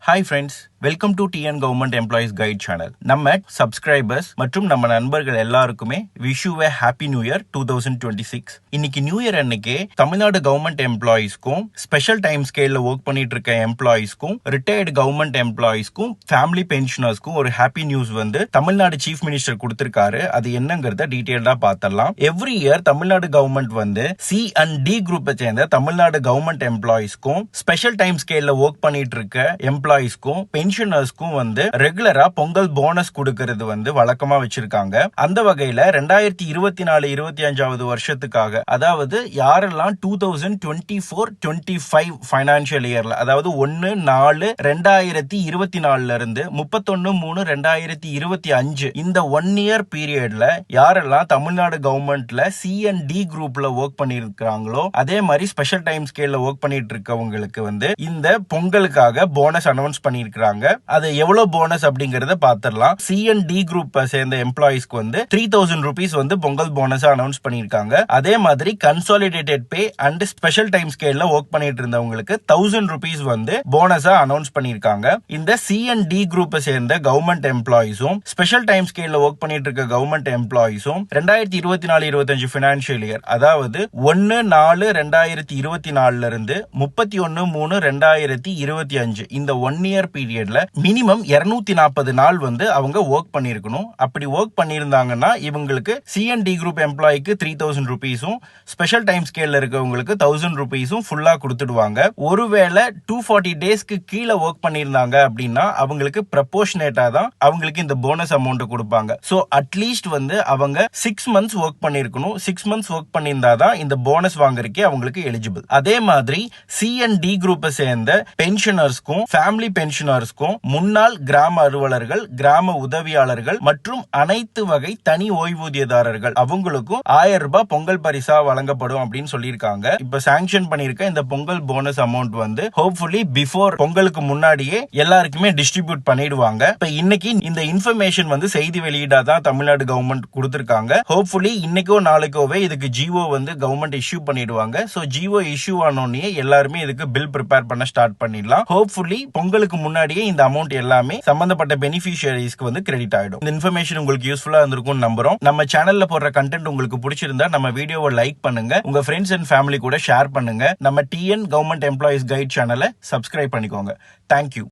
Hi friends, welcome to TN Government Employees Guide channel. நம்ம subscribers மற்றும் நம்ம நண்பர்கள் எல்லாருக்குமே wish you a happy new year 2026. இன்னைக்கு நியூ இயர் அன்னைக்கு தமிழ்நாடு கவர்மெண்ட் எம்ப்ளாயீஸ்க்கும் ஸ்பெஷல் டைம் ஸ்கேல்ல ஒர்க் பண்ணிட்டு இருக்க எம்ப்ளாயீஸ்க்கும் ரிட்டையர்டு கவர்மெண்ட் எம்ப்ளாயீஸ்க்கும் ஃபேமிலி பென்ஷனர்ஸ்க்கும் ஒரு ஹாப்பி நியூஸ் வந்து தமிழ்நாடு சீஃப் மினிஸ்டர் கொடுத்திருக்காரு. அது என்னங்கறத டீடைலா பார்த்தலாம். எவ்ரி இயர் தமிழ்நாடு கவர்மெண்ட் வந்து C&D குரூப்பை சேர்ந்த தமிழ்நாடு கவர்மெண்ட் எம்ப்ளாயீஸ்க்கும் ஸ்பெஷல் டைம் ஸ்கேல்ல ஒர்க் பண்ணிட்டு இருக்க எம்ப்ளாயீஸ்க்கும் பென்ஷனர்ஸ்க்கும் வந்து ரெகுலரா பொங்கல் போனஸ் கொடுக்கிறது வந்து வழக்கமா வச்சிருக்காங்க. அந்த வகையில 2024-25 வருஷத்துக்காக, அதாவது யாரெல்லாம் 2024-25 பைனான்சியல் இயர்ல, அதாவது 1/4/2024 இருந்து 31/3/2025 இந்த 1 இயர் பீரியட்ல யாரெல்லாம் தமிழ்நாடு கவர்மெண்ட்ல C&D குரூப்ல ஒர்க் பண்ணிருக்காங்களோ, அதே மாதிரி ஸ்பெஷல் டைம் ஸ்கேல்ல ஒர்க் பண்ணிட்டு இருக்கவங்களுக்கு வந்து இந்த பொங்கலுக்காக போனஸ் அனௌன்ஸ் பண்ணிருக்காங்க. அது எவ்வளவு போனஸ் அப்படிங்கறத பாத்திரலாம். C&D குரூப் சேர்ந்த எம்ப்ளாயிஸ்க்கு வந்து 3000 ரூபீஸ் வந்து பொங்கல் போனஸ் அனௌன்ஸ் பண்ணிருக்காங்க. அதே மாதிரி consolidated pay and special time ஸ்கேல்ல ஒர்க் பண்ணிட்டு இருந்தவங்களுக்கு 1000 ரூபீஸ் வந்து போனஸா அனௌன்ஸ் பண்ணிருக்காங்க. இந்த C&D குரூப்பை சேர்ந்த கவர்மெண்ட் எம்ப்ளாயிஸும் ஸ்பெஷல் டைம் ஸ்கேல்ல ஒர்க் பண்ணிட்டு இருக்க கவர்மெண்ட் எம்ப்ளாயிஸும் 2024-25 பினான்சியல் இயர், அதாவது 1/4/2024 இருந்து 31/3/2025 இந்த 1 இயர் பீரியட்ல மினிமம் 240 நாள் வந்து அவங்க ஒர்க் பண்ணிருக்கணும். அப்படி ஒர்க் பண்ணிருந்தாங்கன்னா இவங்களுக்கு C&D குரூப் எம்ப்ளாய்க்கு 3000 ரூபீஸும் ஸ்பெஷல் டைம் ஸ்கேல்ல இருக்கவங்களுக்கு 1000 ரூபீஸும் ஃபுல்லா கொடுத்துடுவாங்க. ஒருவேளை 240 டேஸ்க்கு கீழே ஒர்க் பண்ணிருந்தாங்க அப்படின்னா அவங்களுக்கு ப்ரப்போர்ஷனேட்டா தான் அவங்களுக்கு இந்த போனஸ் அமௌண்ட் கொடுப்பாங்க. சோ அட்லீஸ்ட் வந்து அவங்க 6 மந்த்ஸ் ஒர்க் பண்ணிருக்கணும். 6 மந்த்ஸ் ஒர்க் பண்ணியிருந்தாதான் இந்த போனஸ் வாங்குறதுக்கே அவங்களுக்கு எலிஜிபிள். அதே மாதிரி C&D குரூப்பை சேர்ந்த பென்ஷனர்ஸ்க்கும் ஃபேமிலி பென்ஷனர்ஸ்க்கும் முன்னாள் கிராம அலுவலர்கள், கிராம உதவியாளர்கள் மற்றும் அனைத்து வகை தனி ஓய்வூதியதாரர்கள் அவங்களுக்கும் 1000 ரூபாய் பொங்கல் பரிசா வழங்கப்படும் அப்படின்னு சொல்லியிருக்காங்க. இப்ப சாங்ஷன் பண்ணிருக்க இந்த பொங்கல் போனஸ் அமௌண்ட் வந்து ஹோப்ஃபுல்லி பிஃபோர் பொங்கலுக்கு முன்னாடியே எல்லாருக்குமே டிஸ்ட்ரிபியூட் பண்ணிடுவாங்க. இப்ப இன்னைக்கு இந்த இன்ஃபர்மேஷன் வந்து செய்தி வெளியிடாதான் தமிழ்நாடு கவர்மெண்ட் கொடுத்திருக்காங்க. ஹோப்ஃபுல்லி இன்னைக்கோ நாளைக்கோவே இதுக்கு ஜிஓ வந்து கவர்மெண்ட் இஷ்யூ பண்ணிடுவாங்க. சோ ஜிஓ இஷ்யூ ஆனோடனே எல்லாருமே இதுக்கு பில் ப்ரிப்பேர் பண்ண ஸ்டார்ட் பண்ணிடலாம். ஹோப்ஃபுல்லி பொங்கலுக்கு முன்னாடியே இந்த அமௌண்ட் எல்லாமே சம்பந்தப்பட்ட பெனிஃபிஷியரிஸ்க்கு வந்து கிரெடிட் ஆயிடும். இந்த இன்ஃபர்மேஷன் உங்களுக்கு யூஸ்ஃபுல்லா இருந்திருக்கும் நம்புறோம். நம்ம சேனல்ல போடுற கண்டென்ட் உங்களுக்கு பிடிச்சிருந்தா நம்ம வீடியோவை லைக் பண்ணுங்க, உங்க ஃப்ரெண்ட்ஸ் அண்ட் ஃபேமிலி கூட ஷேர் பண்ணுங்க. நம்ம TN கவர்மெண்ட் எம்ப்ளாயிஸ் கைட் சேனலை சப்ஸ்கிரைப் பண்ணிக்கோங்க. தேங்க்யூ.